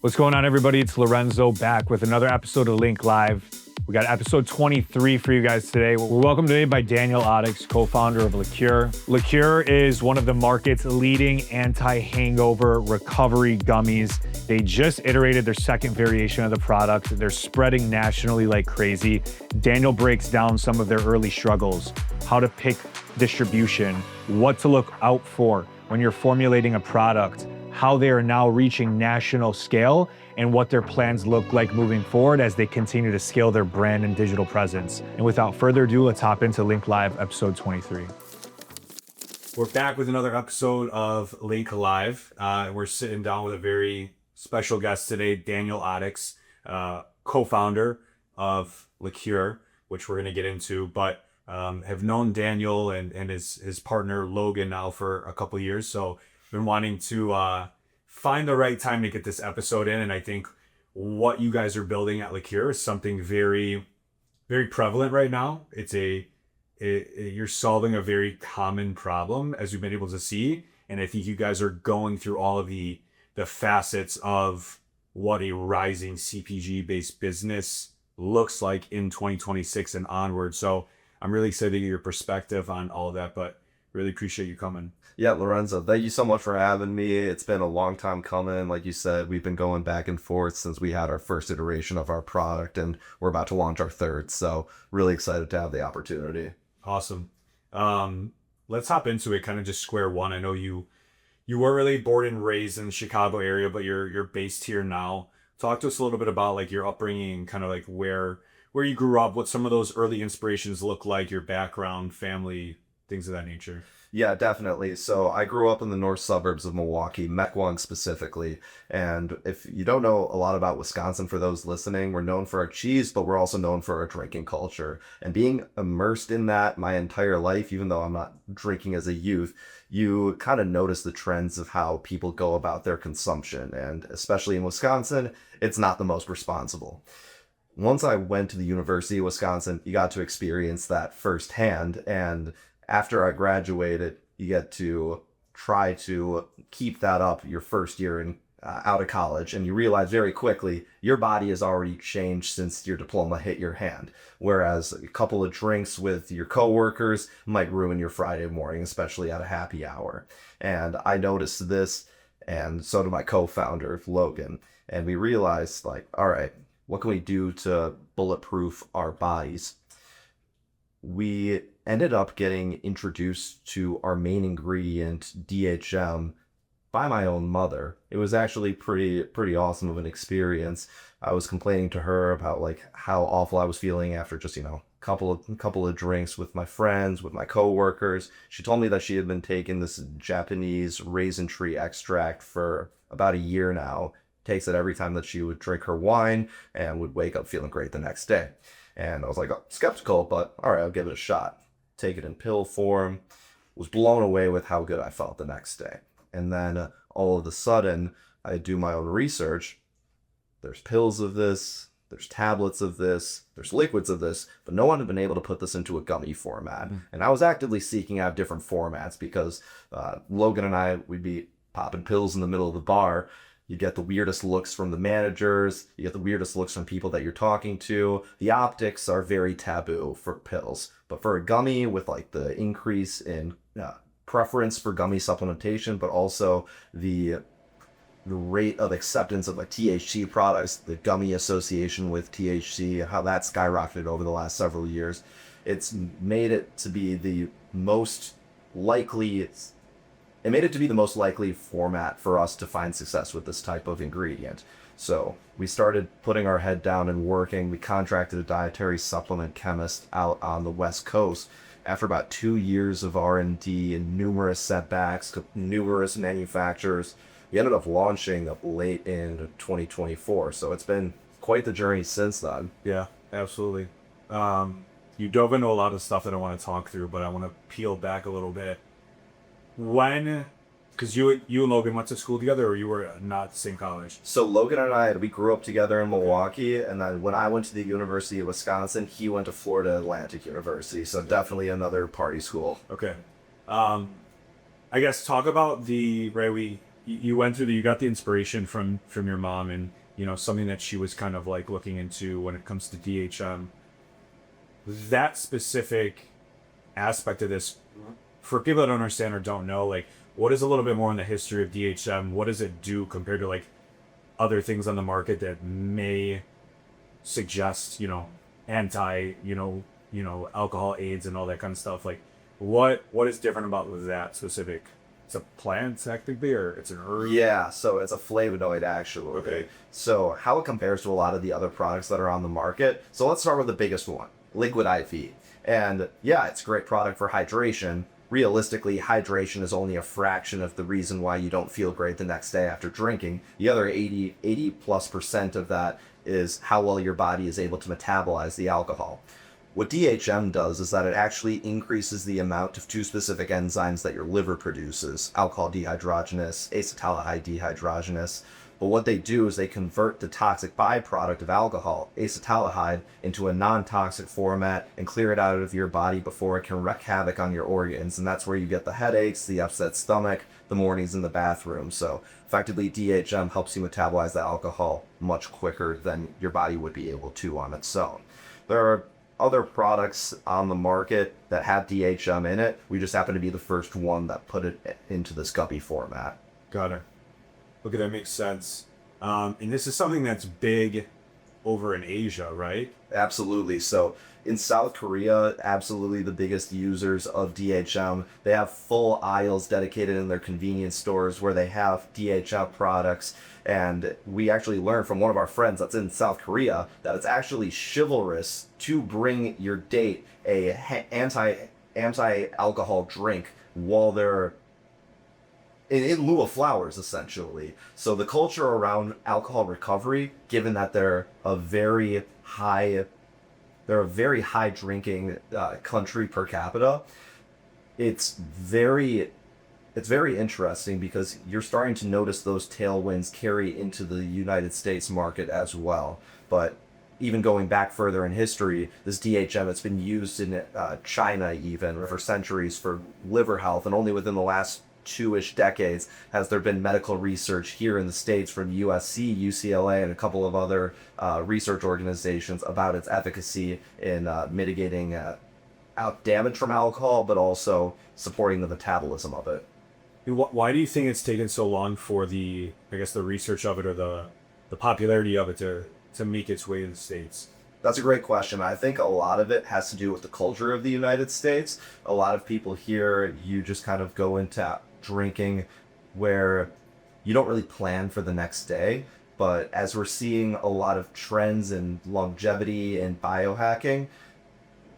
What's going on, everybody? It's Lorenzo back with another episode of Link Live. We got episode 23 for you guys today. We're welcomed today by Daniel Oddix, co-founder of LiQure. LiQure is one of the market's leading anti-hangover recovery gummies. They just iterated their second variation of the product. They're spreading nationally like crazy. Daniel breaks down some of their early struggles, how to pick distribution, what to look out for when you're formulating a product, how they are now reaching national scale, and what their plans look like moving forward as they continue to scale their brand and digital presence. And without further ado, let's hop into Link Live episode 23. We're back with another episode of Link Live. We're sitting down with a very special guest today, Daniel Oddix, co-founder of LiQure, which we're going to get into, but have known Daniel and his partner Logan now for a couple of years. So been wanting to find the right time to get this episode in. And I think what you guys are building at LiQure is something very, very prevalent right now. You're solving a very common problem, as we've been able to see. And I think you guys are going through all of the facets of what a rising CPG-based business looks like in 2026 and onward. So I'm really excited to get your perspective on all of that, but really appreciate you coming. Yeah, Lorenzo, thank you so much for having me. It's been a long time coming. Like you said, we've been going back and forth since we had our first iteration of our product, and we're about to launch our third. So really excited to have the opportunity. Awesome. Let's hop into it, kind of just square one. I know you were really born and raised in the Chicago area, but you're based here now. Talk to us a little bit about like your upbringing, kind of like where you grew up, what some of those early inspirations look like, your background, family, things of that nature. Yeah, definitely. So I grew up in the north suburbs of Milwaukee, Mequon specifically. And if you don't know a lot about Wisconsin, for those listening, we're known for our cheese, but we're also known for our drinking culture. And being immersed in that my entire life, even though I'm not drinking as a youth, you kind of notice the trends of how people go about their consumption. And especially in Wisconsin, it's not the most responsible. Once I went to the University of Wisconsin, you got to experience that firsthand. And after I graduated, you get to try to keep that up your first year out of college. And you realize very quickly your body has already changed since your diploma hit your hand. Whereas a couple of drinks with your coworkers might ruin your Friday morning, especially at a happy hour. And I noticed this, and so did my co-founder, Logan. And we realized, like, all right, what can we do to bulletproof our bodies? We ended up getting introduced to our main ingredient, DHM, by my own mother. It was actually pretty awesome of an experience. I was complaining to her about like how awful I was feeling after just, couple of drinks with my friends, with my coworkers. She told me that she had been taking this Japanese raisin tree extract for about a year now. Takes it every time that she would drink her wine and would wake up feeling great the next day. And I was like, skeptical, but all right, I'll give it a shot. Take it in pill form. Was blown away with how good I felt the next day. And then all of a sudden, I do my own research. There's pills of this, there's tablets of this, there's liquids of this, but no one had been able to put this into a gummy format. And I was actively seeking out different formats because Logan and I, we'd be popping pills in the middle of the bar. You get the weirdest looks from the managers. You get the weirdest looks from people that you're talking to. The optics are very taboo for pills. But for a gummy, with like the increase in preference for gummy supplementation, but also the rate of acceptance of like THC products, the gummy association with THC, how that skyrocketed over the last several years, it's made it to be the most likely format for us to find success with this type of ingredient. So we started putting our head down and working. We contracted a dietary supplement chemist out on the West Coast. After about 2 years of R&D and numerous setbacks, numerous manufacturers, we ended up launching late in 2024. So it's been quite the journey since then. Yeah, absolutely. You dove into a lot of stuff that I want to talk through, but I want to peel back a little bit. Because you and Logan went to school together, or you were not the same college? So Logan and I, we grew up together in Milwaukee, and then when I went to the University of Wisconsin, he went to Florida Atlantic University, so definitely another party school. Okay. I guess talk about you went through you got the inspiration from your mom, and something that she was kind of like looking into when it comes to DHM. That specific aspect of this, for people that don't understand or don't know, like, what is a little bit more on the history of DHM? What does it do compared to like other things on the market that may suggest, anti, alcohol aids and all that kind of stuff? Like, what is different about that specific? It's a plant technically, or it's an herb? Yeah, so it's a flavonoid actually. Okay. So how it compares to a lot of the other products that are on the market. So let's start with the biggest one, Liquid IV. And yeah, it's a great product for hydration. Realistically, hydration is only a fraction of the reason why you don't feel great the next day after drinking. The other 80+ % of that is how well your body is able to metabolize the alcohol. What DHM does is that it actually increases the amount of two specific enzymes that your liver produces, alcohol dehydrogenase, acetaldehyde dehydrogenase. But what they do is they convert the toxic byproduct of alcohol, acetaldehyde, into a non-toxic format and clear it out of your body before it can wreak havoc on your organs. And that's where you get the headaches, the upset stomach, the mornings in the bathroom. So effectively, DHM helps you metabolize the alcohol much quicker than your body would be able to on its own. There are other products on the market that have DHM in it. We just happen to be the first one that put it into this gummy format. Got it. Okay, that makes sense. And this is something that's big over in Asia, right? Absolutely. So in South Korea, absolutely the biggest users of DHM. They have full aisles dedicated in their convenience stores where they have DHM products. And we actually learned from one of our friends that's in South Korea that it's actually chivalrous to bring your date a anti-alcohol drink while they're in lieu of flowers, essentially. So the culture around alcohol recovery, given that they're a very high drinking country per capita, it's very interesting because you're starting to notice those tailwinds carry into the United States market as well. But even going back further in history, this DHM, it's been used in China even for centuries for liver health, and only within the last 2-ish decades has there been medical research here in the States from USC, UCLA, and a couple of other research organizations about its efficacy in mitigating damage from alcohol, but also supporting the metabolism of it. Why do you think it's taken so long for the research of it, or the popularity of it to make its way to the States? That's a great question. I think a lot of it has to do with the culture of the United States. A lot of people here, you just kind of go into drinking where you don't really plan for the next day. But as we're seeing a lot of trends in longevity and biohacking,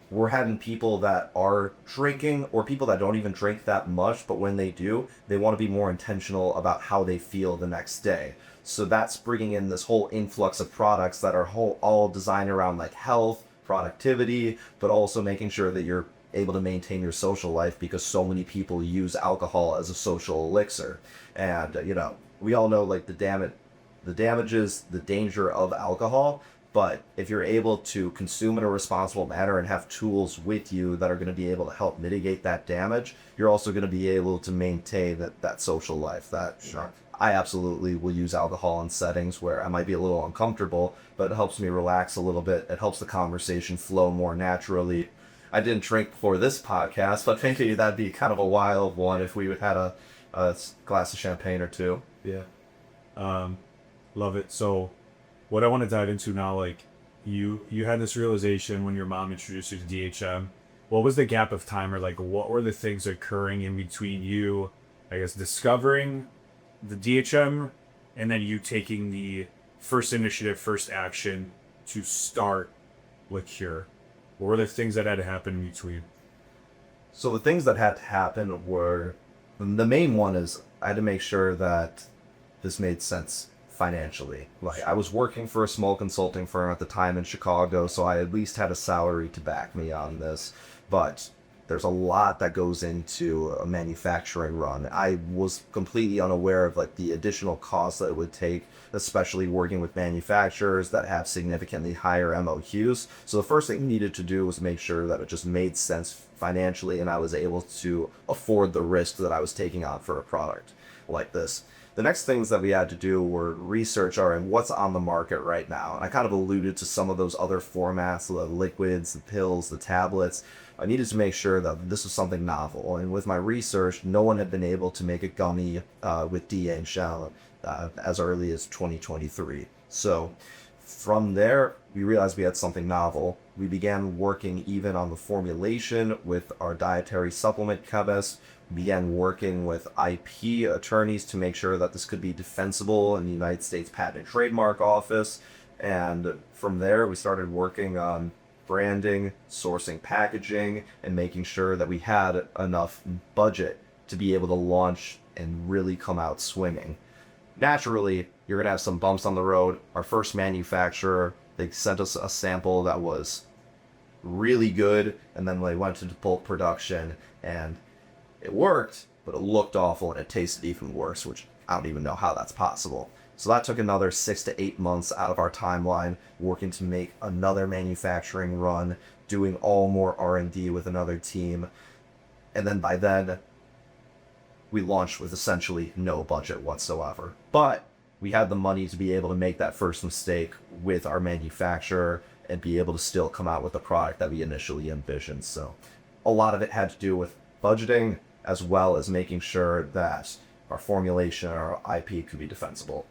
we're having people that are drinking or people that don't even drink that much, but when they do, they want to be more intentional about how they feel the next day. So that's bringing in this whole influx of products that are all designed around like health, productivity, but also making sure that you're able to maintain your social life, because so many people use alcohol as a social elixir. And we all know like the damages, the danger of alcohol. But if you're able to consume in a responsible manner and have tools with you that are going to be able to help mitigate that damage, you're also going to be able to maintain that social life. Sure. I absolutely will use alcohol in settings where I might be a little uncomfortable, but it helps me relax a little bit. It helps the conversation flow more naturally. I didn't drink before this podcast, but maybe that'd be kind of a wild one if we would had a glass of champagne or two. Yeah. Love it. So what I want to dive into now, like you had this realization when your mom introduced you to DHM. What was the gap of time, or like what were the things occurring in between you, I guess, discovering the DHM and then you taking the first initiative, first action to start LiQure? What were the things that had to happen in between? So the things that had to happen were, the main one is I had to make sure that this made sense financially. Like, I was working for a small consulting firm at the time in Chicago, so I at least had a salary to back me on this. But there's a lot that goes into a manufacturing run. I was completely unaware of like the additional costs that it would take, especially working with manufacturers that have significantly higher MOQs. So the first thing I needed to do was make sure that it just made sense financially and I was able to afford the risk that I was taking on for a product like this. the next things that we had to do were research, all right, what's on the market right now. And I kind of alluded to some of those other formats, the liquids, the pills, the tablets. I needed to make sure that this was something novel. And with my research, no one had been able to make a gummy with DHL as early as 2023. So from there, we realized we had something novel. We began working even on the formulation with our dietary supplement chemists. We began working with IP attorneys to make sure that this could be defensible in the United States Patent and Trademark Office. And from there, we started working on branding, sourcing packaging, and making sure that we had enough budget to be able to launch and really come out swinging. Naturally, you're going to have some bumps on the road. Our first manufacturer, they sent us a sample that was really good, and then they went into bulk production, and it worked, but it looked awful, and it tasted even worse, which I don't even know how that's possible. So that took another 6 to 8 months out of our timeline, working to make another manufacturing run, doing all more R&D with another team. And then by then, we launched with essentially no budget whatsoever. But we had the money to be able to make that first mistake with our manufacturer and be able to still come out with the product that we initially envisioned. So a lot of it had to do with budgeting, as well as making sure that our formulation and our IP could be defensible.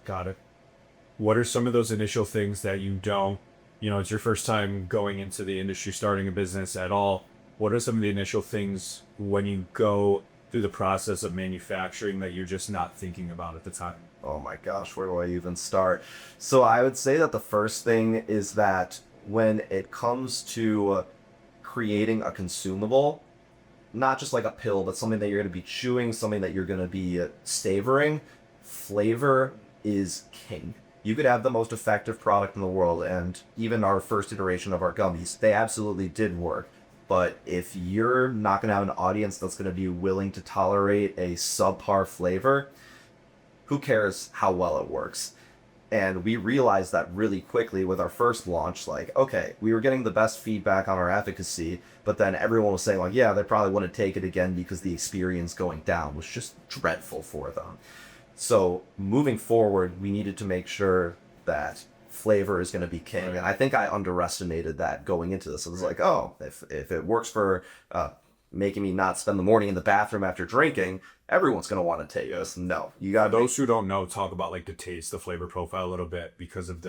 Got it. What are some of those initial things that you don't, it's your first time going into the industry, starting a business at all. What are some of the initial things when you go through the process of manufacturing that you're just not thinking about at the time? Oh my gosh, where do I even start? So I would say that the first thing is that when it comes to creating a consumable, not just like a pill, but something that you're going to be chewing, something that you're going to be savoring, flavor is king. You could have the most effective product in the world, and even our first iteration of our gummies, they absolutely did work. But if you're not going to have an audience that's going to be willing to tolerate a subpar flavor, who cares how well it works? And we realized that really quickly with our first launch. Like, okay, we were getting the best feedback on our efficacy, but then everyone was saying like, yeah, they probably wouldn't take it again because the experience going down was just dreadful for them. So moving forward, we needed to make sure that flavor is going to be king. And I think I underestimated that going into this. It was like, oh, if it works for making me not spend the morning in the bathroom after drinking, everyone's going to want to take this. No, you got those who don't know, talk about like the taste, the flavor profile a little bit because of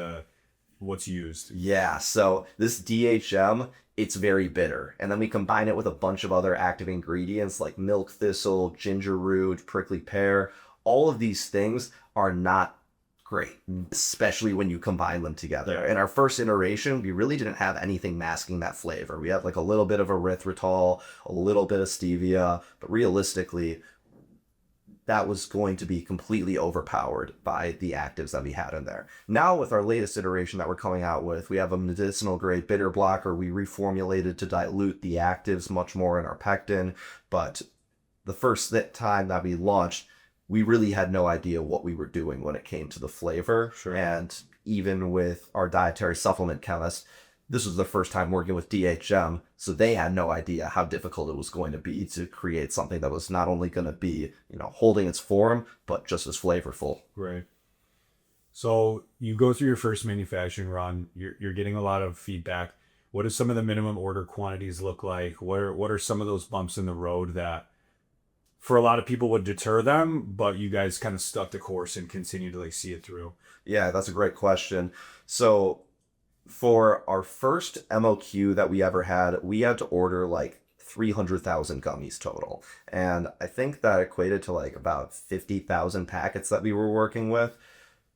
what's used. Yeah, so this DHM, it's very bitter. And then we combine it with a bunch of other active ingredients like milk thistle, ginger root, prickly pear. All of these things are not great, especially when you combine them together. Yeah. In our first iteration, we really didn't have anything masking that flavor. We had like a little bit of erythritol, a little bit of stevia, but realistically, that was going to be completely overpowered by the actives that we had in there. Now with our latest iteration that we're coming out with, we have a medicinal grade bitter blocker. We reformulated to dilute the actives much more in our pectin, but the first time that we launched, we really had no idea what we were doing when it came to the flavor. Sure. And even with our dietary supplement chemist, this was the first time working with DHM, so they had no idea how difficult it was going to be to create something that was not only going to be, holding its form, but just as flavorful. Right. So you go through your first manufacturing run, you're getting a lot of feedback. What does some of the minimum order quantities look like? What are some of those bumps in the road that for a lot of people would deter them, but you guys kind of stuck the course and continue to see it through? Yeah, that's a great question. So for our first MOQ that we ever had, we had to order 300,000 gummies total. And I think that equated to about 50,000 packets that we were working with.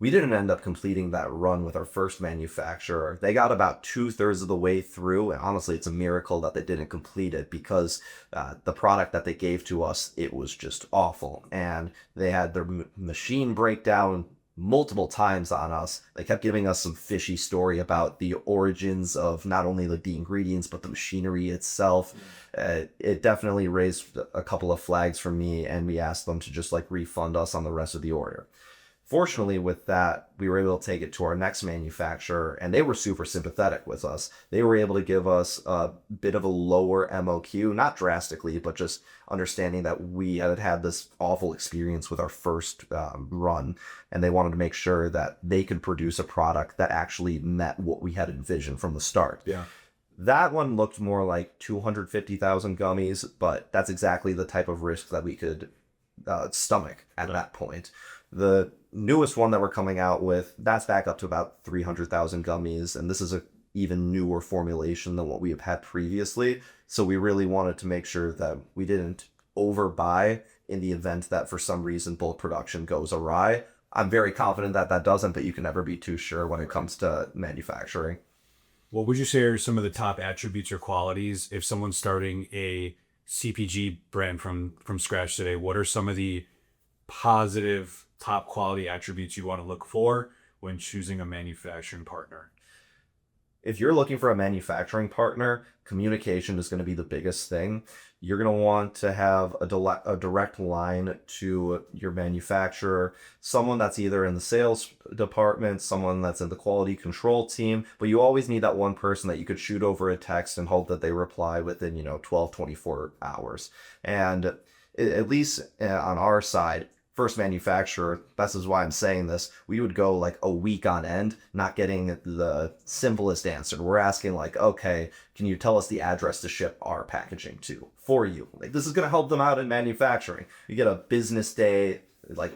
We didn't end up completing that run with our first manufacturer. They got about 2/3 of the way through. And honestly, it's a miracle that they didn't complete it because the product that they gave to us, it was just awful. And they had their machine break down multiple times on us. They kept giving us some fishy story about the origins of not only the ingredients, but the machinery itself. It definitely raised a couple of flags for me, and we asked them to just refund us on the rest of the order. Fortunately, with that, we were able to take it to our next manufacturer, and they were super sympathetic with us. They were able to give us a bit of a lower MOQ, not drastically, but just understanding that we had had this awful experience with our first run, and they wanted to make sure that they could produce a product that actually met what we had envisioned from the start. Yeah. That one looked more like 250,000 gummies, but that's exactly the type of risk that we could stomach at that point. The newest one that we're coming out with, that's back up to about 300,000 gummies, and this is a even newer formulation than what we have had previously. So we really wanted to make sure that we didn't overbuy in the event that for some reason bulk production goes awry. I'm very confident that that doesn't, but you can never be too sure when it comes to manufacturing. What would you say are some of the top attributes or qualities if someone's starting a CPG brand from scratch today? What are some of the positive top quality attributes you want to look for when choosing a manufacturing partner? If you're looking for a manufacturing partner, communication is going to be the biggest thing. You're going to want to have a direct line to your manufacturer, someone that's either in the sales department, someone that's in the quality control team, but you always need that one person that you could shoot over a text and hope that they reply within, 12, 24 hours. And at least on our side, first manufacturer, this is why I'm saying this, we would go like a week on end, not getting the simplest answer. We're asking like, okay, can you tell us the address to ship our packaging to for you? Like, this is going to help them out in manufacturing. You get a business day, like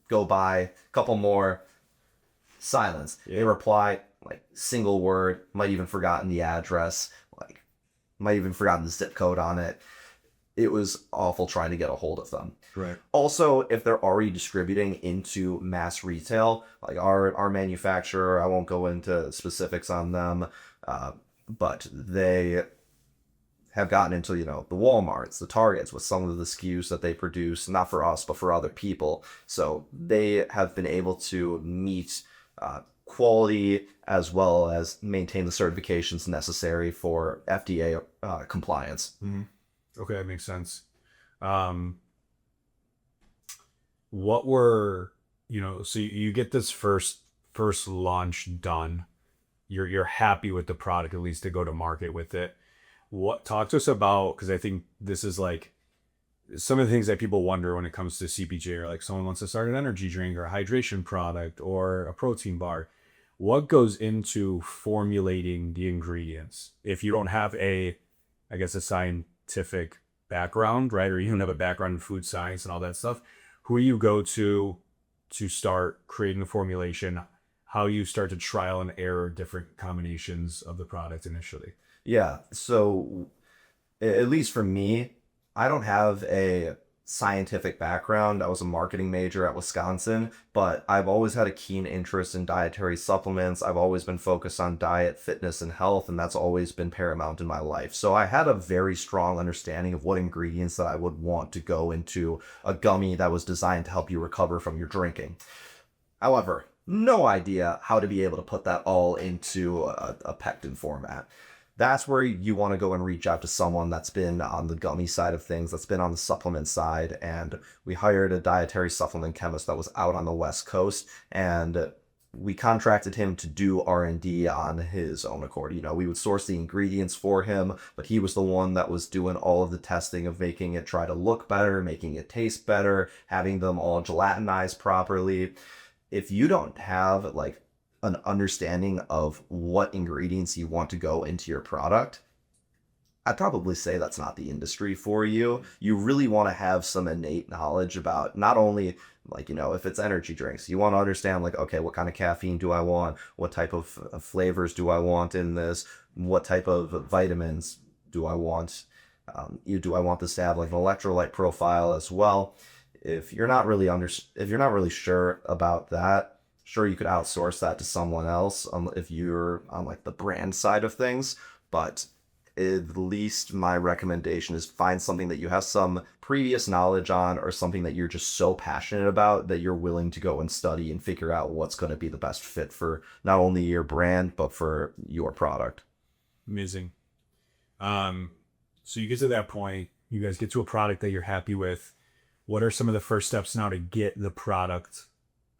go by, a couple more, silence. Yeah. They reply like single word, might even forgotten the address, like might even forgotten the zip code on it. It was awful trying to get a hold of them. Right. Also, if they're already distributing into mass retail, like our manufacturer, I won't go into specifics on them, but they have gotten into, the Walmarts, the Targets with some of the SKUs that they produce, not for us, but for other people. So they have been able to meet quality as well as maintain the certifications necessary for FDA compliance. Mm-hmm. Okay, that makes sense. What were, so you get this first launch done. You're happy with the product, at least to go to market with it. Talk to us about, because I think this is like some of the things that people wonder when it comes to CPG, or like someone wants to start an energy drink or a hydration product or a protein bar. What goes into formulating the ingredients? If you don't have a scientific background, right? Or you don't have a background in food science and all that stuff, who you go to start creating the formulation, how you start to trial and error different combinations of the product initially. Yeah. So at least for me, I don't have a scientific background. I was a marketing major at Wisconsin, but I've always had a keen interest in dietary supplements. I've always been focused on diet, fitness, and health, and that's always been paramount in my life. So I had a very strong understanding of what ingredients that I would want to go into a gummy that was designed to help you recover from your drinking. However, no idea how to be able to put that all into a pectin format. That's where you want to go and reach out to someone that's been on the gummy side of things, that's been on the supplement side. And we hired a dietary supplement chemist that was out on the West Coast, and we contracted him to do R&D on his own accord. We would source the ingredients for him, but he was the one that was doing all of the testing of making it try to look better, making it taste better, having them all gelatinized properly. If you don't have like an understanding of what ingredients you want to go into your product, I'd probably say that's not the industry for you. You really want to have some innate knowledge about not only if it's energy drinks, you want to understand okay, what kind of caffeine do I want? What type of flavors do I want in this? What type of vitamins do I want? Do I want this to have an electrolyte profile as well? If you're not really sure about that, sure, you could outsource that to someone else if you're on the brand side of things, but at least my recommendation is find something that you have some previous knowledge on, or something that you're just so passionate about that you're willing to go and study and figure out what's going to be the best fit for not only your brand, but for your product. Amazing. So you get to that point, you guys get to a product that you're happy with. What are some of the first steps now to get the product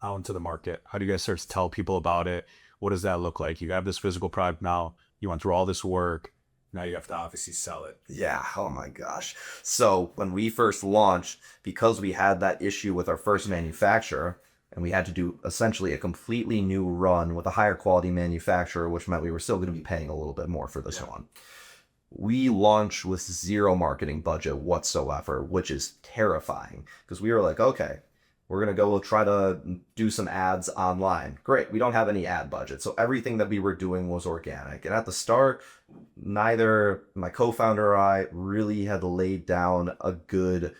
out into the market? How do you guys start to tell people about it? What does that look like? You have this physical product now. You went through all this work. Now you have to obviously sell it. Yeah, oh my gosh. So when we first launched, because we had that issue with our first manufacturer, and we had to do essentially a completely new run with a higher quality manufacturer, which meant we were still going to be paying a little bit more for this one. We launched with zero marketing budget whatsoever, which is terrifying because we were like, okay, we're going to go try to do some ads online. Great. We don't have any ad budget. So everything that we were doing was organic. And at the start, neither my co-founder or I really had laid down a good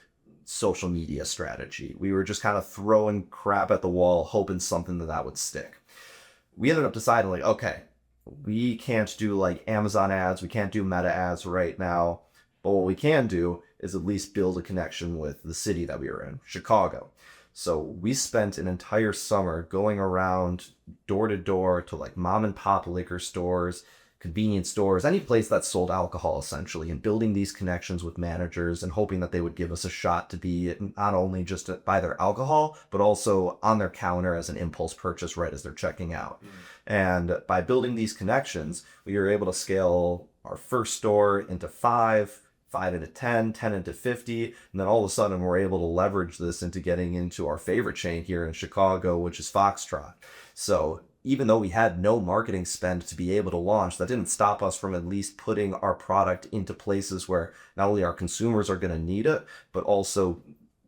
social media strategy. We were just kind of throwing crap at the wall, hoping something that would stick. We ended up deciding like, okay, we can't do like Amazon ads. We can't do Meta ads right now. But what we can do is at least build a connection with the city that we were in, Chicago. So we spent an entire summer going around door to door to like mom and pop liquor stores, convenience stores, any place that sold alcohol essentially, and building these connections with managers and hoping that they would give us a shot to be not only just to buy their alcohol, but also on their counter as an impulse purchase right as they're checking out. And by building these connections, we were able to scale our first store into 5 into 10 into 50. And then all of a sudden we're able to leverage this into getting into our favorite chain here in Chicago, which is Foxtrot. So even though we had no marketing spend to be able to launch, that didn't stop us from at least putting our product into places where not only our consumers are going to need it, but also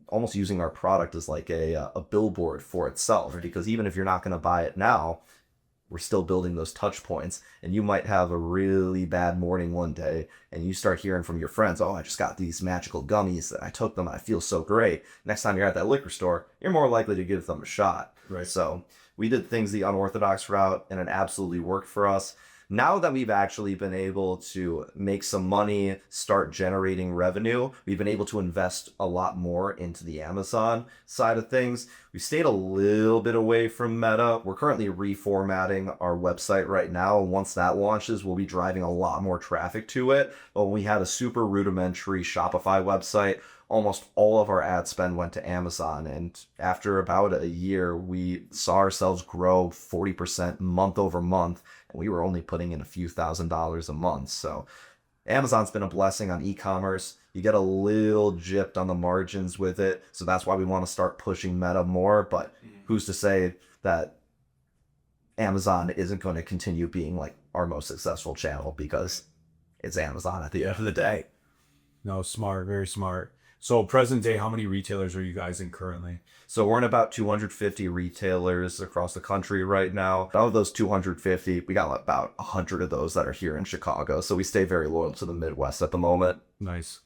almost using our product as like a billboard for itself. Because even if you're not going to buy it now, we're still building those touch points. And you might have a really bad morning one day and you start hearing from your friends, oh, I just got these magical gummies that I took them. I feel so great. Next time you're at that liquor store, you're more likely to give them a shot. Right. So we did things the unorthodox route and it absolutely worked for us. Now that we've actually been able to make some money, start generating revenue, we've been able to invest a lot more into the Amazon side of things. We stayed a little bit away from Meta. We're currently reformatting our website right now. Once that launches, we'll be driving a lot more traffic to it. But when we had a super rudimentary Shopify website, almost all of our ad spend went to Amazon. And after about a year, we saw ourselves grow 40% month over month. And we were only putting in a few $1,000s a month. So Amazon's been a blessing on e-commerce. You get a little gypped on the margins with it. So that's why we want to start pushing Meta more. But who's to say that Amazon isn't going to continue being like our most successful channel, because it's Amazon at the end of the day. No, smart, very smart. So present day, how many retailers are you guys in currently? So we're in about 250 retailers across the country right now. Out of those 250, we got about 100 of those that are here in Chicago. So we stay very loyal to the Midwest at the moment. Nice.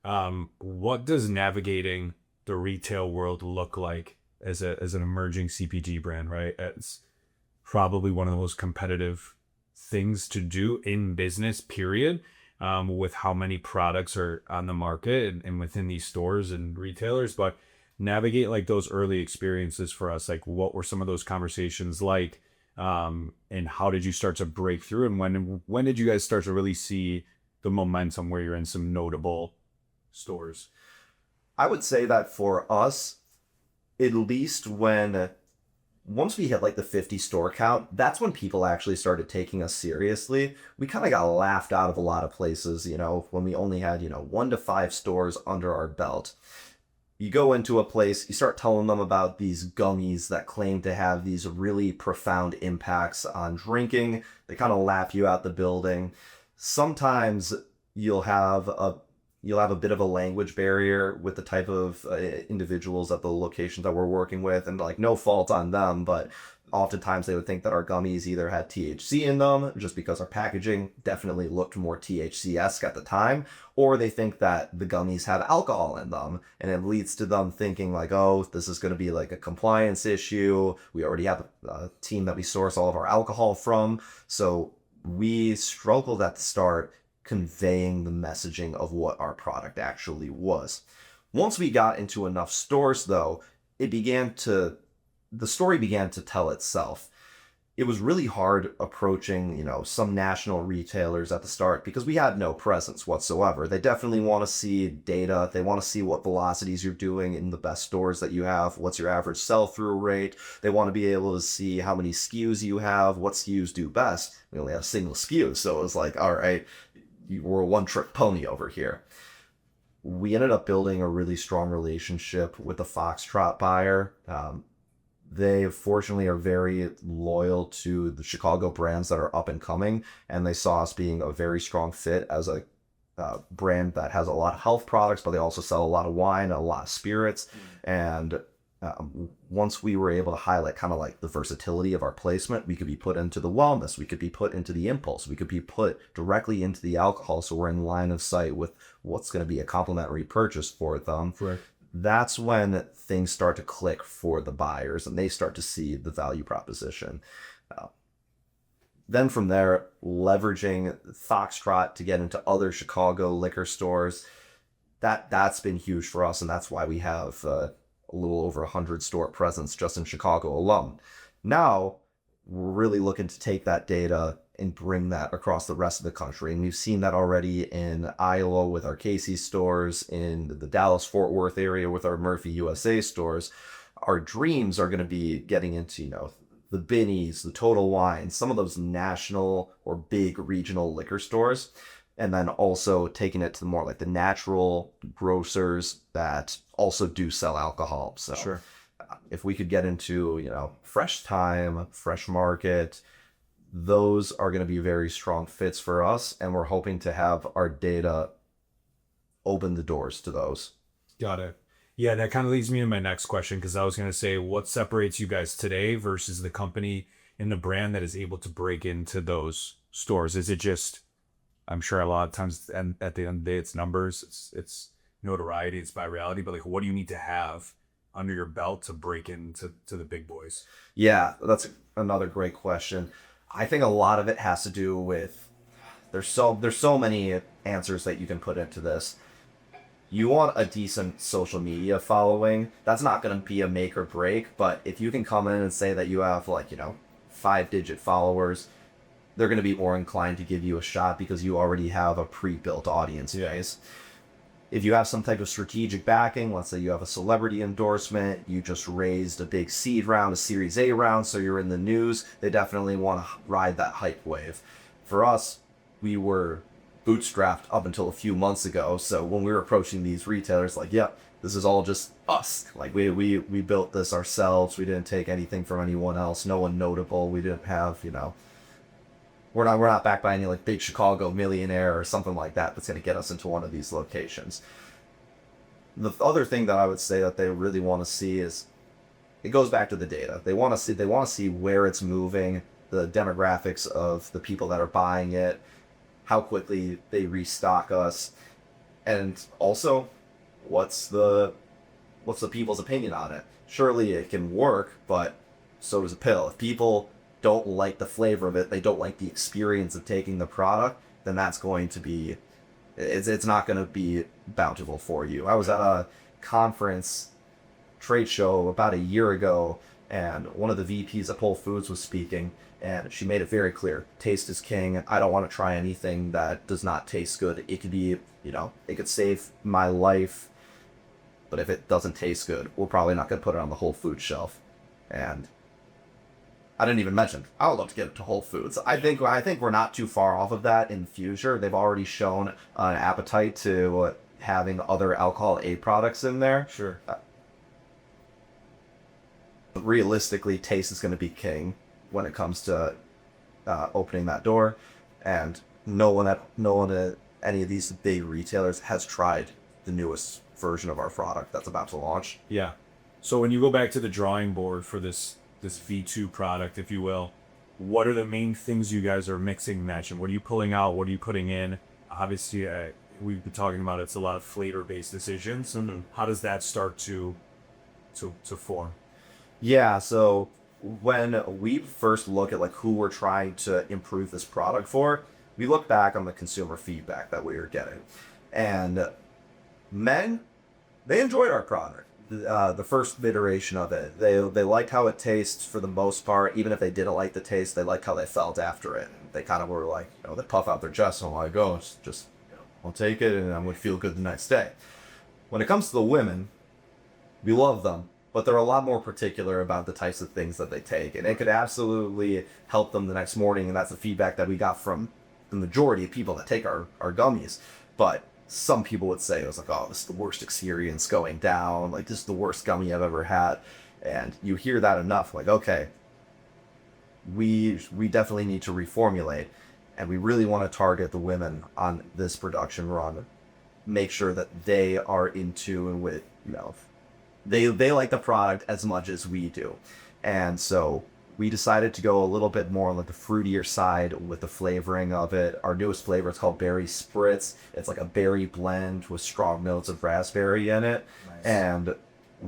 What does navigating the retail world look like as an emerging CPG brand, right? It's probably one of the most competitive things to do in business, period. With how many products are on the market and within these stores and retailers, but navigate like those early experiences for us. Like, what were some of those conversations like, and how did you start to break through? And when did you guys start to really see the momentum where you're in some notable stores? I would say that for us, at least once we hit like the 50 store count, that's when people actually started taking us seriously. We kind of got laughed out of a lot of places, when we only had, 1 to 5 stores under our belt. You go into a place, you start telling them about these gummies that claim to have these really profound impacts on drinking. They kind of laugh you out the building. Sometimes you'll have a bit of a language barrier with the type of individuals at the locations that we're working with, and like no fault on them, but oftentimes they would think that our gummies either had THC in them, just because our packaging definitely looked more THC-esque at the time, or they think that the gummies have alcohol in them, and it leads to them thinking like, oh, this is going to be like a compliance issue. We already have a team that we source all of our alcohol from. So we struggled at the start conveying the messaging of what our product actually was. Once we got into enough stores, though, the story began to tell itself. it was really hard approaching, some national retailers at the start because we had no presence whatsoever. They definitely want to see data. They want to see what velocities you're doing in the best stores that you have. What's your average sell-through rate? They want to be able to see how many SKUs you have, what SKUs do best. We only have a single SKU, so it was like, all right, we're a one-trick pony over here. We ended up building a really strong relationship with the Foxtrot buyer. They fortunately are very loyal to the Chicago brands that are up and coming, and they saw us being a very strong fit as a brand that has a lot of health products, but they also sell a lot of wine and a lot of spirits. And once we were able to highlight kind of like the versatility of our placement, we could be put into the wellness, we could be put into the impulse, we could be put directly into the alcohol, so we're in line of sight with what's going to be a complimentary purchase for them. Right. That's when things start to click for the buyers and they start to see the value proposition. Then from there, leveraging Foxtrot to get into other Chicago liquor stores, that's been huge for us, and that's why we have a little over 100 store presence just in Chicago alone. Now, we're really looking to take that data and bring that across the rest of the country. And we've seen that already in Iowa with our Casey's stores, in the Dallas-Fort Worth area with our Murphy USA stores. Our dreams are going to be getting into, the Binny's, the Total Wine, some of those national or big regional liquor stores. And then also taking it to more like the natural grocers that also do sell alcohol. So Sure. If we could get into, Fresh Time, Fresh Market, those are going to be very strong fits for us, and we're hoping to have our data open the doors to those. Got it. Yeah, that kind of leads me to my next question, because I was going to say, what separates you guys today versus the company and the brand that is able to break into those stores? Is it just, I'm sure a lot of times and at the end of the day, it's numbers, it's notoriety, it's virality, but like, what do you need to have under your belt to break into the big boys? Yeah, that's another great question. I think a lot of it has to do with, there's so many answers that you can put into this. You want a decent social media following. That's not going to be a make or break, but if you can come in and say that you have 5-digit followers, they're going to be more inclined to give you a shot because you already have a pre-built audience base. If you have some type of strategic backing, let's say you have a celebrity endorsement, you just raised a big seed round, a Series A round, so you're in the news, they definitely want to ride that hype wave. For us, we were bootstrapped up until a few months ago, so when we were approaching these retailers, this is all just us. We built this ourselves, we didn't take anything from anyone else, no one notable, we didn't have, we're not backed by any big Chicago millionaire or something like that that's going to get us into one of these locations. The other thing that I would say that they really want to see is, it goes back to the data. They want to see where it's moving, the demographics of the people that are buying it, how quickly they restock us, and also what's the people's opinion on it. Surely it can work, but so does a pill. If people don't like the flavor of it, they don't like the experience of taking the product, then that's going to be, it's not going to be bountiful for you. I was at a conference trade show about a year ago, and one of the VPs at Whole Foods was speaking, and she made it very clear, taste is king. I don't want to try anything that does not taste good. It could be, it could save my life, but if it doesn't taste good, we're probably not going to put it on the Whole Foods shelf. And I didn't even mention, I would love to get it to Whole Foods. I think we're not too far off of that in the future. They've already shown an appetite to having other alcohol aid products in there. Sure. Realistically, taste is going to be king when it comes to opening that door, and no one at any of these big retailers has tried the newest version of our product that's about to launch. Yeah. So when you go back to the drawing board for this V2 product, if you will, what are the main things you guys are mixing and matching? What are you pulling out? What are you putting in? Obviously, we've been talking about it's a lot of flavor-based decisions. Mm-hmm. How does that start to form? Yeah, so when we first look at who we're trying to improve this product for, we look back on the consumer feedback that we were getting. And men, they enjoyed our product. the first iteration of it. They liked how it tastes for the most part. Even if they didn't like the taste, they liked how they felt after it. They kind of were like, they puff out their chest and like, oh, it's just, I'll take it and I would feel good the next day. When it comes to the women, we love them, but they're a lot more particular about the types of things that they take, and it could absolutely help them the next morning. And that's the feedback that we got from the majority of people that take our gummies. But some people would say it was like, oh, this is the worst experience going down. Like, this is the worst gummy I've ever had. And you hear that enough, like, okay, we definitely need to reformulate. And we really want to target the women on this production run. Make sure that they are in tune with, they like the product as much as we do. And so we decided to go a little bit more on like the fruitier side with the flavoring of it. Our newest flavor is called Berry Spritz. It's like a berry blend with strong notes of raspberry in it. Nice. And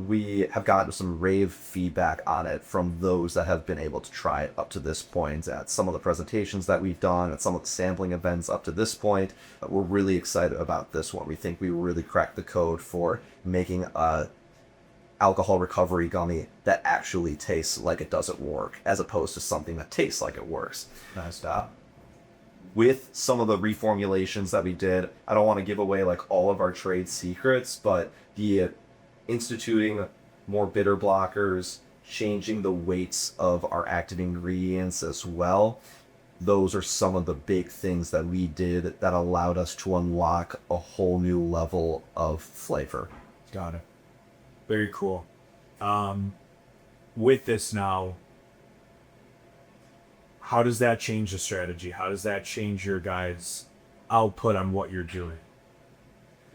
we have gotten some rave feedback on it from those that have been able to try it up to this point at some of the presentations that we've done, at some of the sampling events up to this point. We're really excited about this one. We think we really cracked the code for making a alcohol recovery gummy that actually tastes like it doesn't work, as opposed to something that tastes like it works. Nice. With some of the reformulations that we did, I don't want to give away like all of our trade secrets, but the instituting more bitter blockers, changing the weights of our active ingredients as well. Those are some of the big things that we did that allowed us to unlock a whole new level of flavor. Got it. Very cool. With this now, how does that change the strategy? How does that change your guys' output on what you're doing?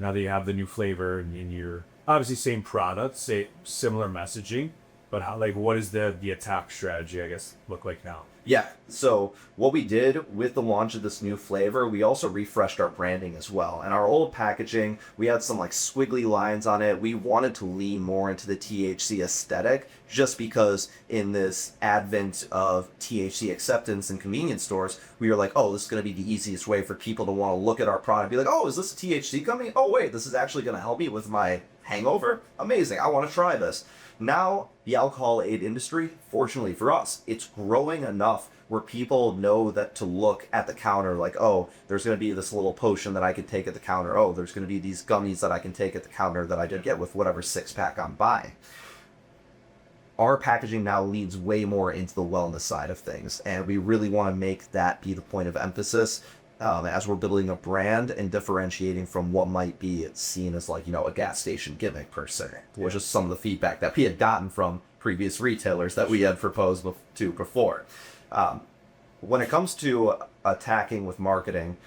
Now that you have the new flavor and you're obviously same product, similar messaging, but how, like, what is the attack strategy, I guess, look like now? Yeah, so what we did with the launch of this new flavor, we also refreshed our branding as well. And our old packaging, we had some like squiggly lines on it. We wanted to lean more into the THC aesthetic, just because in this advent of THC acceptance in convenience stores, we were like, oh, this is going to be the easiest way for people to want to look at our product and be like, oh, is this a THC gummy? Oh, wait, this is actually going to help me with my hangover? Amazing, I want to try this. Now, the alcohol aid industry, fortunately for us, it's growing enough where people know that to look at the counter like, oh, there's going to be this little potion that I can take at the counter. Oh, there's going to be these gummies that I can take at the counter that I did get with whatever six-pack I'm buying. Our packaging now leads way more into the wellness side of things, and we really want to make that be the point of emphasis as we're building a brand and differentiating from what might be seen as like, a gas station gimmick per se, which is some of the feedback that we had gotten from previous retailers that we had proposed to before. When it comes to attacking with marketing,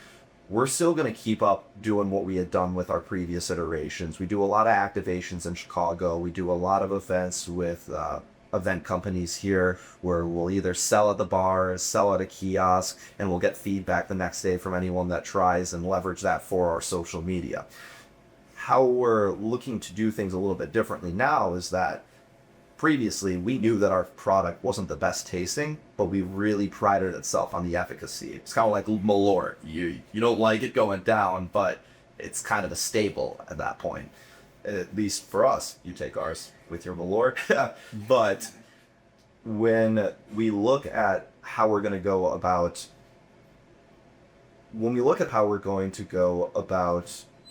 we're still going to keep up doing what we had done with our previous iterations. We do a lot of activations in Chicago. We do a lot of events with event companies here where we'll either sell at the bars, sell at a kiosk, and we'll get feedback the next day from anyone that tries and leverage that for our social media. How we're looking to do things a little bit differently now is that previously we knew that our product wasn't the best tasting, but we really prided itself on the efficacy. It's kind of like Malort. You don't like it going down, but it's kind of a staple at that point. At least for us, you take ours with your Malort. But when we look at how we're going to go about,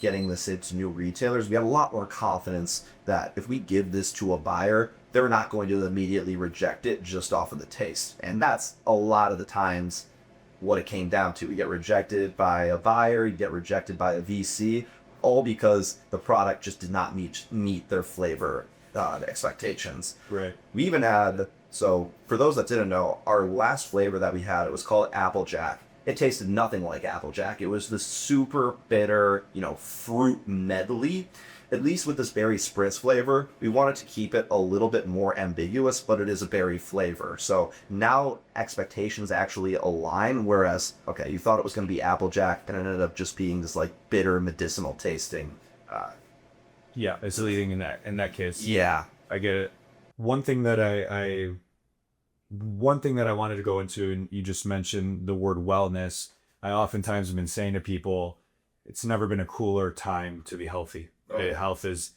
getting this into new retailers, we have a lot more confidence that if we give this to a buyer, they're not going to immediately reject it just off of the taste. And that's a lot of the times what it came down to. We get rejected by a buyer, you get rejected by a VC, all because the product just did not meet their flavor expectations. Right. We even had, so for those that didn't know, our last flavor that we had, it was called Applejack. It tasted nothing like Applejack. It was this super bitter, fruit medley. At least with this berry spritz flavor, we wanted to keep it a little bit more ambiguous, but it is a berry flavor. So now expectations actually align, whereas, okay, you thought it was going to be Applejack, and it ended up just being this like bitter medicinal tasting. Yeah, it's leading in that case. Yeah, I get it. One thing that I wanted to go into, and you just mentioned the word wellness. I oftentimes have been saying to people, it's never been a cooler time to be healthy. Oh. Health is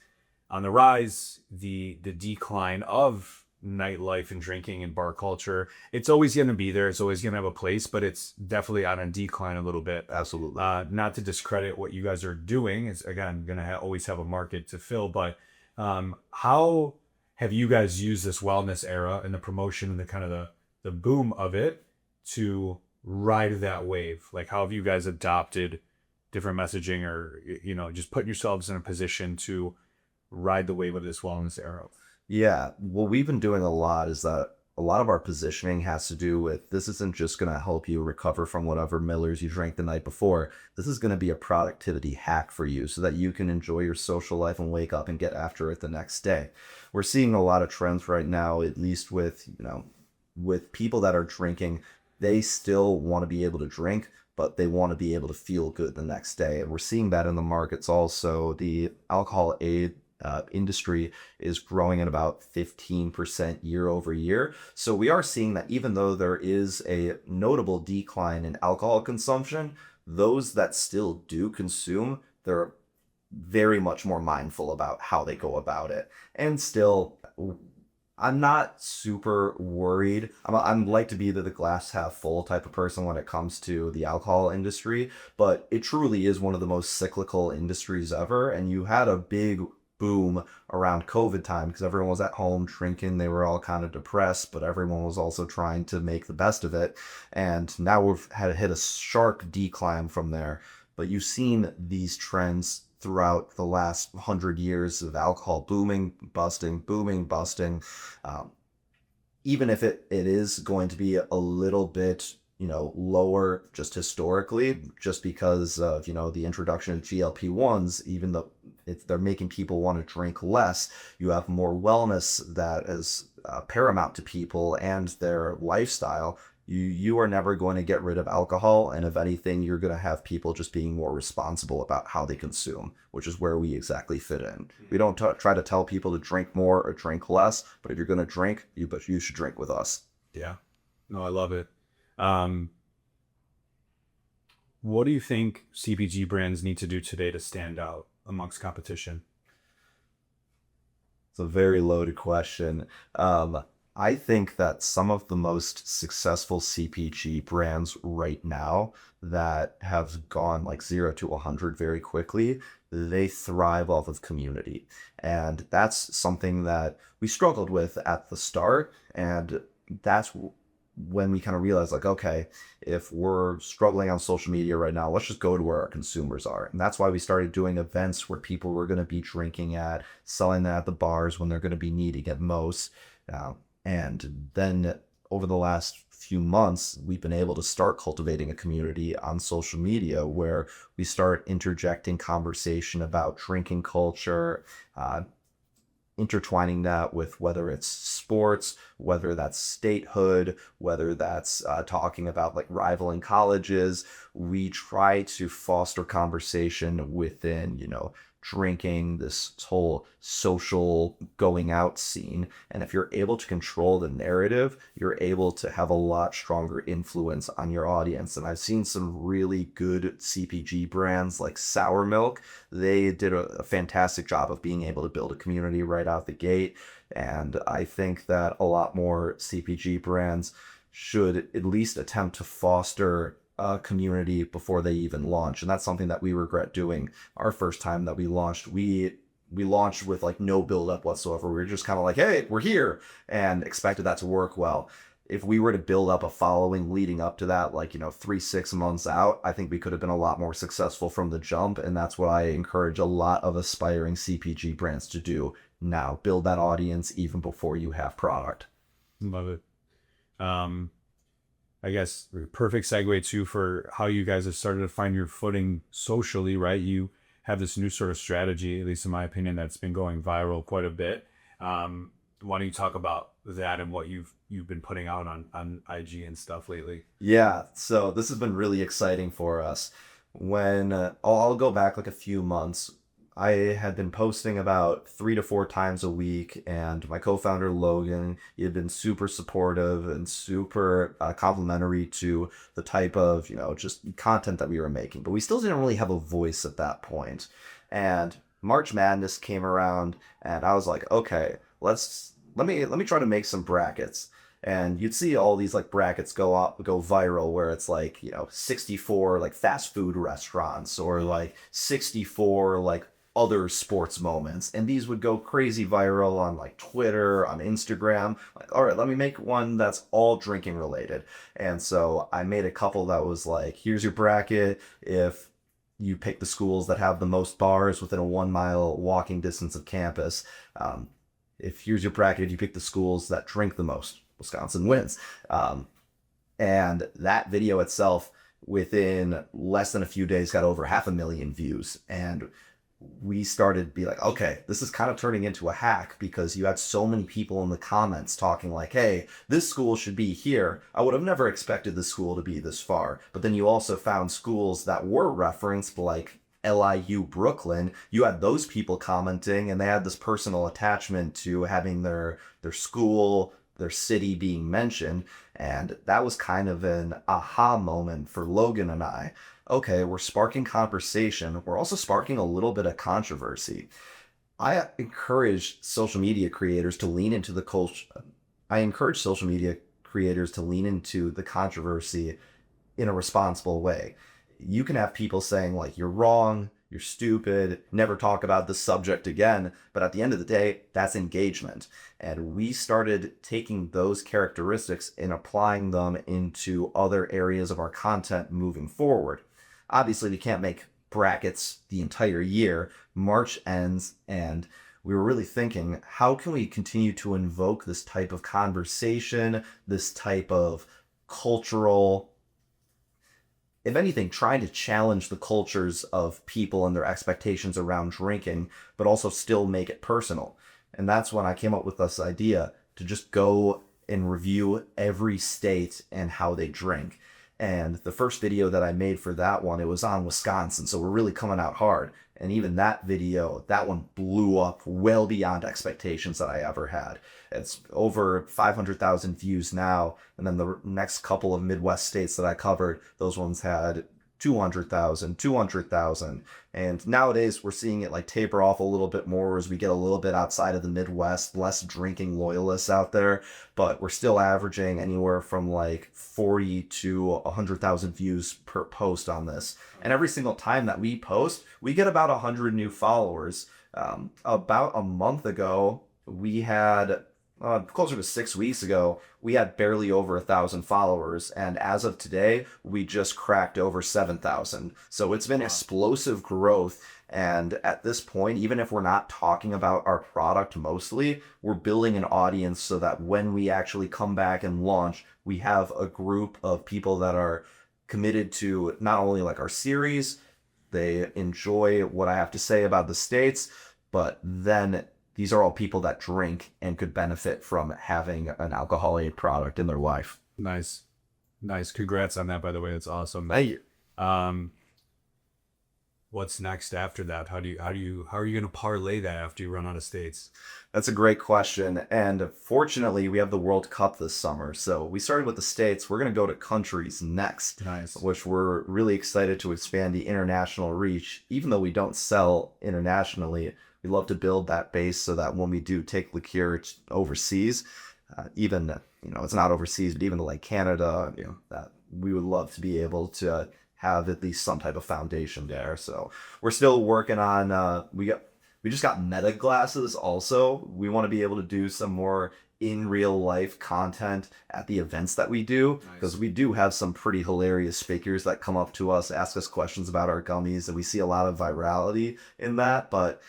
on the rise, the decline of nightlife and drinking and bar culture, it's always going to be there. It's always going to have a place, but it's definitely on a decline a little bit. Absolutely. Not to discredit what you guys are doing. It's, again, going to always have a market to fill. But how have you guys used this wellness era and the promotion and the kind of the boom of it to ride that wave? Like, how have you guys adopted different messaging, or, you know, just putting yourselves in a position to ride the wave of this wellness era? Yeah, what we've been doing a lot is that a lot of our positioning has to do with, this isn't just going to help you recover from whatever Millers you drank the night before. This is going to be a productivity hack for you so that you can enjoy your social life and wake up and get after it the next day. We're seeing a lot of trends right now, at least with, you know, with people that are drinking. They still want to be able to drink, but they want to be able to feel good the next day. And we're seeing that in the markets also. The alcohol aid industry is growing at about 15% year over year. So we are seeing that even though there is a notable decline in alcohol consumption, those that still do consume, they're very much more mindful about how they go about it. And still, I'm not super worried. I'm like to be the glass half full type of person when it comes to the alcohol industry, but it truly is one of the most cyclical industries ever. And you had a big boom around COVID time because everyone was at home drinking. They were all kind of depressed, but everyone was also trying to make the best of it. And now we've had hit a sharp decline from there. But you've seen these trends throughout the last 100 years of alcohol booming, busting, booming, busting. Even if it is going to be a little bit, you know, lower just historically, just because of, you know, the introduction of GLP-1s, even though they're making people want to drink less, you have more wellness that is paramount to people and their lifestyle. You are never going to get rid of alcohol, and if anything, you're going to have people just being more responsible about how they consume, which is where we exactly fit in. We don't try to tell people to drink more or drink less, but if you're going to drink, you should drink with us. Yeah, no, I love it. What do you think CPG brands need to do today to stand out amongst competition? It's a very loaded question. I think that some of the most successful CPG brands right now that have gone like 0 to 100 very quickly, they thrive off of community. And that's something that we struggled with at the start. And that's when we kind of realized, like, okay, if we're struggling on social media right now, let's just go to where our consumers are. And that's why we started doing events where people were going to be drinking at, selling that at the bars when they're going to be needing it most. And then over the last few months, we've been able to start cultivating a community on social media where we start interjecting conversation about drinking culture, intertwining that with whether it's sports, whether that's statehood, whether that's talking about like rivaling colleges. We try to foster conversation within, you know, drinking, this whole social going out scene. And if you're able to control the narrative, you're able to have a lot stronger influence on your audience. And I've seen some really good CPG brands like Sour Milk. They did a fantastic job of being able to build a community right out the gate. And I think that a lot more CPG brands should at least attempt to foster a community before they even launch. And that's something that we regret doing. Our first time that we launched, we launched with like no build up whatsoever. We were just kind of like, hey, we're here, and expected that to work well. If we were to build up a following leading up to that, like, you know, 3-6 months out, I think we could have been a lot more successful from the jump. And that's what I encourage a lot of aspiring CPG brands to do now. Build that audience even before you have product. Love it. I guess perfect segue too for how you guys have started to find your footing socially, right? You have this new sort of strategy, at least in my opinion, that's been going viral quite a bit. Why don't you talk about that and what you've been putting out on IG and stuff lately? Yeah, so this has been really exciting for us. When I'll go back like a few months, I had been posting about 3 to 4 times a week, and my co-founder Logan, he had been super supportive and super complimentary to the type of, you know, just content that we were making. But we still didn't really have a voice at that point. And March Madness came around, and I was like, okay, let me try to make some brackets. And you'd see all these like brackets go viral where it's like, 64 like fast food restaurants, or like 64 like other sports moments. And these would go crazy viral on like Twitter, on Instagram. Like, all right, let me make one that's all drinking related. And so I made a couple that was like, here's your bracket. If you pick the schools that have the most bars within a 1 mile walking distance of campus, if here's your bracket, you pick the schools that drink the most, Wisconsin wins. And that video itself, within less than a few days, got over 500,000 views. And we started to be like, okay, this is kind of turning into a hack, because you had so many people in the comments talking like, hey, this school should be here. I would have never expected the school to be this far. But then you also found schools that were referenced, like LIU Brooklyn. You had those people commenting, and they had this personal attachment to having their school, their city being mentioned. And that was kind of an aha moment for Logan and I. Okay, we're sparking conversation. We're also sparking a little bit of controversy. I encourage social media creators to lean into the culture. I encourage social media creators to lean into the controversy in a responsible way. You can have people saying like, you're wrong, you're stupid, never talk about this subject again. But at the end of the day, that's engagement. And we started taking those characteristics and applying them into other areas of our content moving forward. Obviously, we can't make brackets the entire year. March ends, and we were really thinking, how can we continue to invoke this type of conversation, this type of cultural, if anything, trying to challenge the cultures of people and their expectations around drinking, but also still make it personal. And that's when I came up with this idea to just go and review every state and how they drink. And the first video that I made for that one, it was on Wisconsin. So we're really coming out hard. And even that video, that one blew up well beyond expectations that I ever had. It's over 500,000 views now. And then the next couple of Midwest states that I covered, those ones had 200,000. And nowadays we're seeing it like taper off a little bit more as we get a little bit outside of the Midwest, less drinking loyalists out there, but we're still averaging anywhere from like 40 to 100,000 views per post on this. And every single time that we post, we get about 100 new followers. About a month ago, we had closer to 6 weeks ago, we had barely over 1,000 followers. And as of today, we just cracked over 7,000. So it's been explosive growth. And at this point, even if we're not talking about our product mostly, we're building an audience so that when we actually come back and launch, we have a group of people that are committed to not only like our series, they enjoy what I have to say about the states, but then these are all people that drink and could benefit from having an alcohol-aid product in their life. Nice. Congrats on that, by the way. That's awesome. Thank you. What's next after that? How are you going to parlay that after you run out of states? That's a great question. And fortunately, we have the World Cup this summer. So we started with the states. We're going to go to countries next. Nice. Which we're really excited to expand the international reach. Even though we don't sell internationally, we love to build that base so that when we do take LiQure overseas, even, it's not overseas, but even to like Canada, that we would love to be able to have at least some type of foundation there. So we're still working on, we just got meta glasses also. We want to be able to do some more in real life content at the events that we do, because we do have some pretty hilarious figures that come up to us, ask us questions about our gummies, and we see a lot of virality in that. But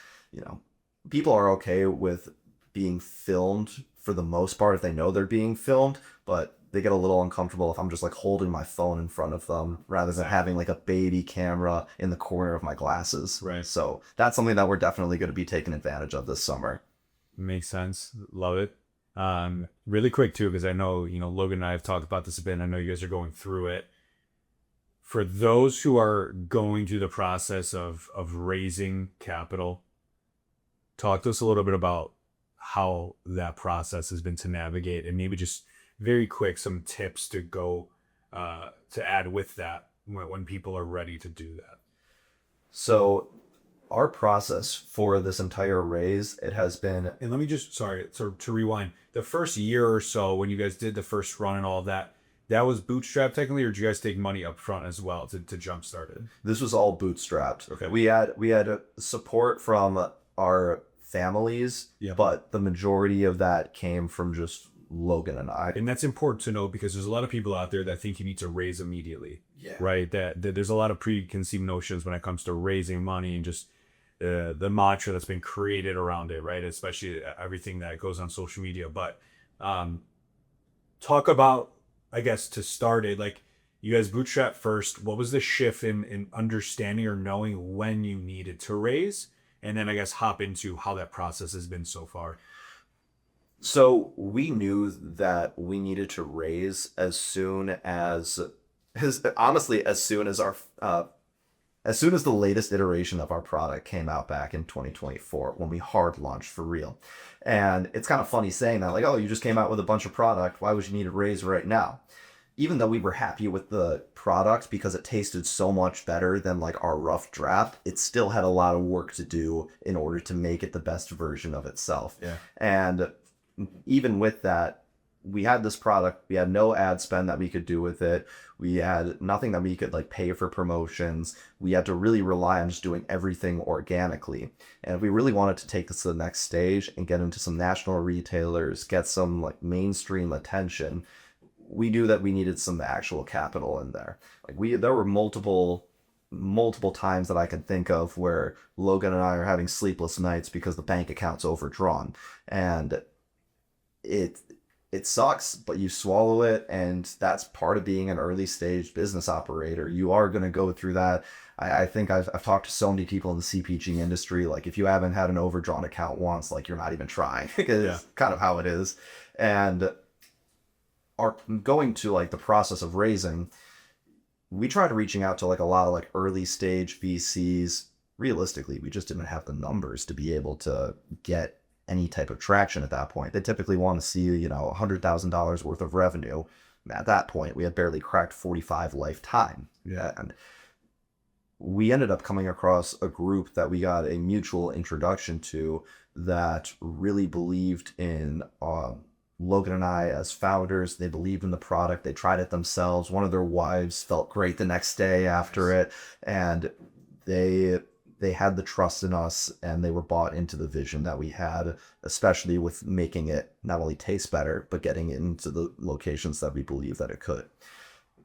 people are okay with being filmed for the most part if they know they're being filmed, but they get a little uncomfortable if I'm just like holding my phone in front of them rather than having like a baby camera in the corner of my glasses. Right. So that's something that we're definitely going to be taking advantage of this summer. Makes sense. Love it. Really quick too, because I know, Logan and I have talked about this a bit, and I know you guys are going through it. For those who are going through the process of raising capital, talk to us a little bit about how that process has been to navigate, and maybe just very quick some tips to go to add with that when people are ready to do that. So Our process for this entire raise, it has been. And let me just, sorry, so to rewind, the first year or so when you guys did the first run and all of that, that was bootstrap technically, or did you guys take money up front as well to jumpstart it? This was all bootstrapped. Okay. We had support from our families, Yeah. but the majority of that came from just Logan and I. And that's important to know because there's a lot of people out there that think you need to raise immediately. Yeah. Right? That there's a lot of preconceived notions when it comes to raising money and just the mantra that's been created around it, right? Especially everything that goes on social media. But talk about, I guess, to start it, like you guys bootstrap first. What was the shift in understanding or knowing when you needed to raise? And then I guess hop into how that process has been so far. So we knew that we needed to raise as soon as honestly, as soon as the latest iteration of our product came out back in 2024, when we hard launched for real. And it's kind of funny saying that, like, oh, you just came out with a bunch of product. Why would you need a raise right now? Even though we were happy with the product because it tasted so much better than like our rough draft, it still had a lot of work to do in order to make it the best version of itself. Yeah. And even with that, we had this product, we had no ad spend that we could do with it. We had nothing that we could like pay for promotions. We had to really rely on just doing everything organically. And if we really wanted to take this to the next stage and get into some national retailers, get some like mainstream attention, we knew that we needed some actual capital in there. Like there were multiple times that I could think of where Logan and I are having sleepless nights because the bank account's overdrawn. And it sucks, but you swallow it, and that's part of being an early stage business operator. You are going to go through that. I think I've talked to so many people in the CPG industry. Like if you haven't had an overdrawn account once, like you're not even trying. It's kind of how it is. And going to like the process of raising, we tried reaching out to like a lot of like early stage VCs. Realistically, we just didn't have the numbers to be able to get any type of traction at that point. They typically want to see, $100,000 worth of revenue. At that point, we had barely cracked 45 lifetime. Yeah. And we ended up coming across a group that we got a mutual introduction to that really believed in Logan and I as founders. They believed in the product. They tried it themselves. One of their wives felt great the next day after it. And they had the trust in us, and they were bought into the vision that we had, especially with making it not only taste better, but getting it into the locations that we believe that it could.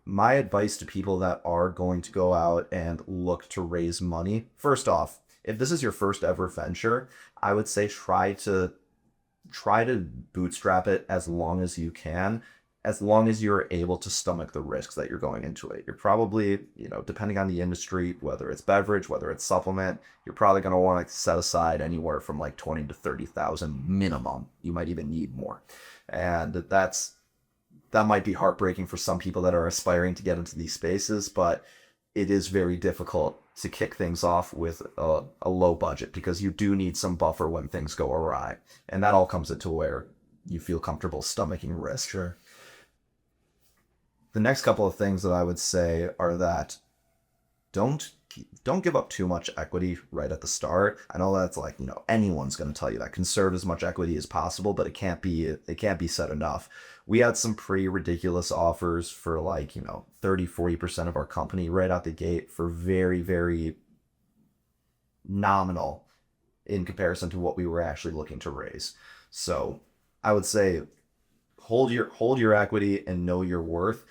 My advice to people that are going to go out and look to raise money, first off, if this is your first ever venture, I would say try to bootstrap it as long as you can, as long as you're able to stomach the risks that you're going into it. You're probably, depending on the industry, whether it's beverage, whether it's supplement, you're probably going to want to set aside anywhere from like 20 to 30,000 minimum. You might even need more. And that might be heartbreaking for some people that are aspiring to get into these spaces, but it is very difficult to kick things off with a low budget because you do need some buffer when things go awry. And that all comes into where you feel comfortable stomaching risk. Sure. The next couple of things that I would say are that don't give up too much equity right at the start. I know that's like, anyone's going to tell you that. Conserve as much equity as possible, but it can't be said enough. We had some pretty ridiculous offers for like, 30, 40% of our company right out the gate for very, very nominal in comparison to what we were actually looking to raise. So I would say hold your equity and know your worth.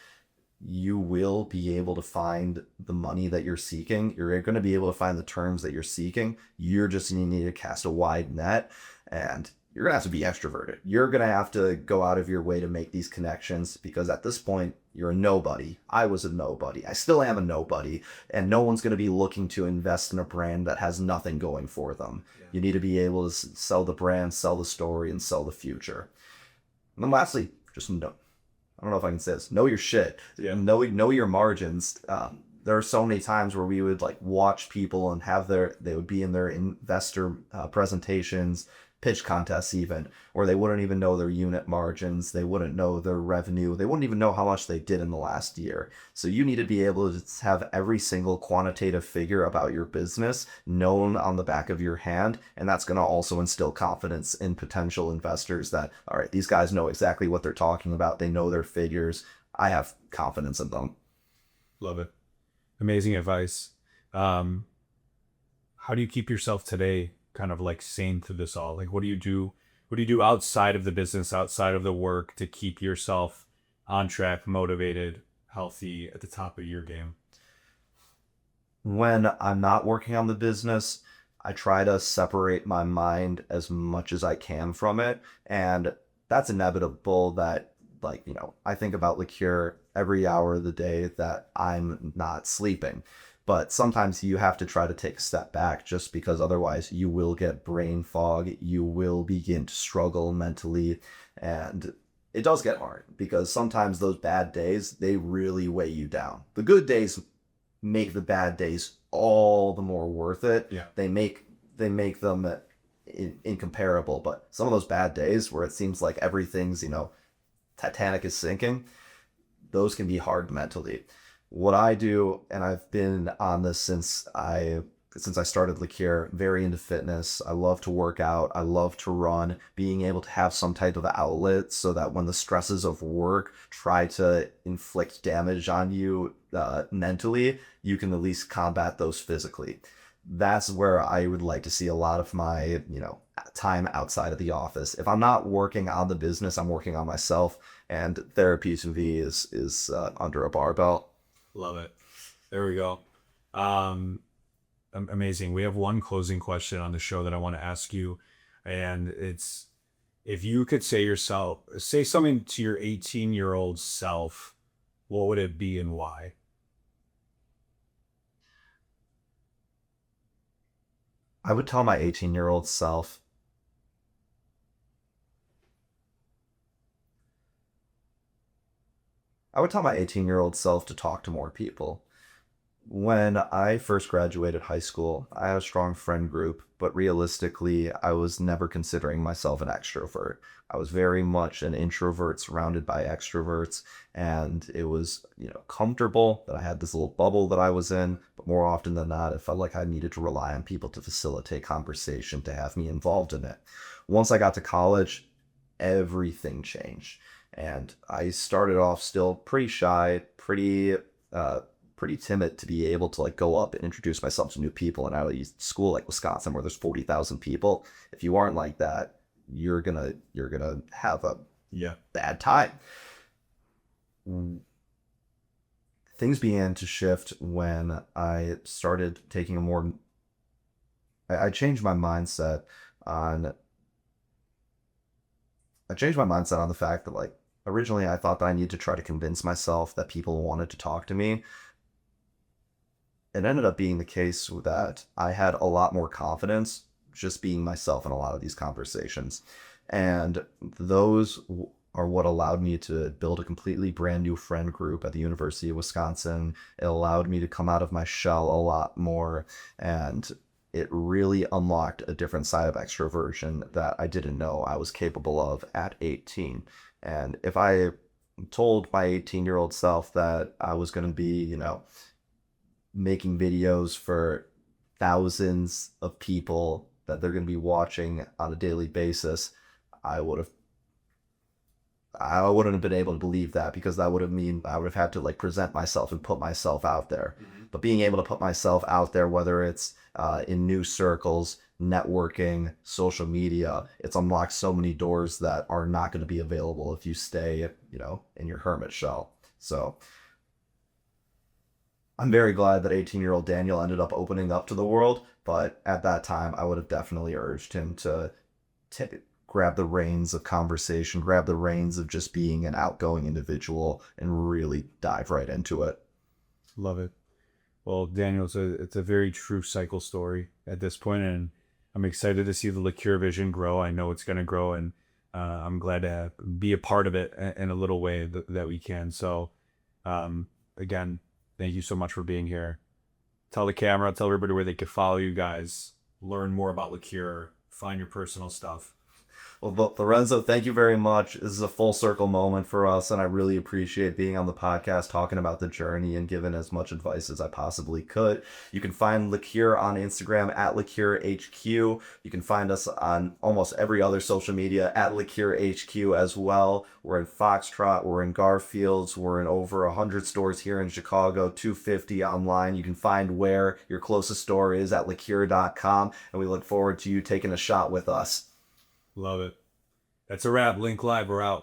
You will be able to find the money that you're seeking. You're going to be able to find the terms that you're seeking. You're just going to need to cast a wide net, and you're going to have to be extroverted. You're going to have to go out of your way to make these connections, because at this point, you're a nobody. I was a nobody. I still am a nobody, and no one's going to be looking to invest in a brand that has nothing going for them. Yeah. You need to be able to sell the brand, sell the story, and sell the future. And then lastly, just know. I don't know if I can say this. Know your shit. Yeah. Know your margins. There are so many times where we would like watch people and they would be in their investor presentations, pitch contests even, or they wouldn't even know their unit margins, they wouldn't know their revenue, they wouldn't even know how much they did in the last year. So you need to be able to have every single quantitative figure about your business known on the back of your hand, and that's going to also instill confidence in potential investors that, all right, these guys know exactly what they're talking about, they know their figures, I have confidence in them. Love it. Amazing advice. How do you keep yourself today kind of like sane through this all? Like, what do you do? What do you do outside of the business, outside of the work, to keep yourself on track, motivated, healthy, at the top of your game? When I'm not working on the business, I try to separate my mind as much as I can from it. And that's inevitable that, like, you know, I think about LiQure every hour of the day that I'm not sleeping. But sometimes you have to try to take a step back, just because otherwise you will get brain fog. You will begin to struggle mentally. And it does get hard because sometimes those bad days, they really weigh you down. The good days make the bad days all the more worth it. Yeah. They make them incomparable. But some of those bad days where it seems like everything's, you know, Titanic is sinking, those can be hard mentally. What I do, and I've been on this since I started LiQure, very into fitness. I love to work out. I love to run. Being able to have some type of outlet so that when the stresses of work try to inflict damage on you mentally, you can at least combat those physically. That's where I would like to see a lot of my, you know, time outside of the office. If I'm not working on the business, I'm working on myself, and therapy to me is under a barbell. Love it. There we go. Amazing. We have one closing question on the show that I want to ask you. And it's, if you could say something to your 18-year-old self, what would it be and why? I would tell my 18-year-old self, to talk to more people. When I first graduated high school, I had a strong friend group, but realistically, I was never considering myself an extrovert. I was very much an introvert surrounded by extroverts, and it was, you know, comfortable that I had this little bubble that I was in, but more often than not, it felt like I needed to rely on people to facilitate conversation, to have me involved in it. Once I got to college, everything changed. And I started off still pretty shy, pretty timid to be able to like go up and introduce myself to new people. And I would use school like Wisconsin, where there's 40,000 people. If you aren't like that, you're gonna have a bad time. Things began to shift when I started taking a more. I changed my mindset on. I changed my mindset on the fact that, like, originally I thought that I needed to try to convince myself that people wanted to talk to me. It ended up being the case that I had a lot more confidence just being myself in a lot of these conversations. And those are what allowed me to build a completely brand new friend group at the University of Wisconsin. It allowed me to come out of my shell a lot more, and it really unlocked a different side of extroversion that I didn't know I was capable of at 18. And if I told my 18-year-old self that I was going to be, you know, making videos for thousands of people that they're going to be watching on a daily basis, I wouldn't have been able to believe that, because that would have mean I would have had to like present myself and put myself out there. Mm-hmm. But being able to put myself out there, whether it's in new circles, networking, social media, it's unlocked so many doors that are not going to be available if you stay, you know, in your hermit shell. So I'm very glad that 18-year-old Daniel ended up opening up to the world, but at that time, I would have definitely urged him to grab the reins of conversation, grab the reins of just being an outgoing individual, and really dive right into it. Love it. Well, Daniel, it's a very true cycle story at this point, and I'm excited to see the LiQure vision grow. I know it's going to grow, and I'm glad to be a part of it in a little way that we can. So, again, thank you so much for being here. Tell the camera, tell everybody where they could follow you guys, learn more about LiQure, find your personal stuff. Well, Lorenzo, thank you very much. This is a full circle moment for us, and I really appreciate being on the podcast, talking about the journey and giving as much advice as I possibly could. You can find LiQure on Instagram at LiQureHQ. You can find us on almost every other social media at LiQureHQ as well. We're in Foxtrot, we're in Garfield's, we're in over 100 stores here in Chicago, 250 online. You can find where your closest store is at liqure.com, and we look forward to you taking a shot with us. Love it. That's a wrap. Link Live, we're out.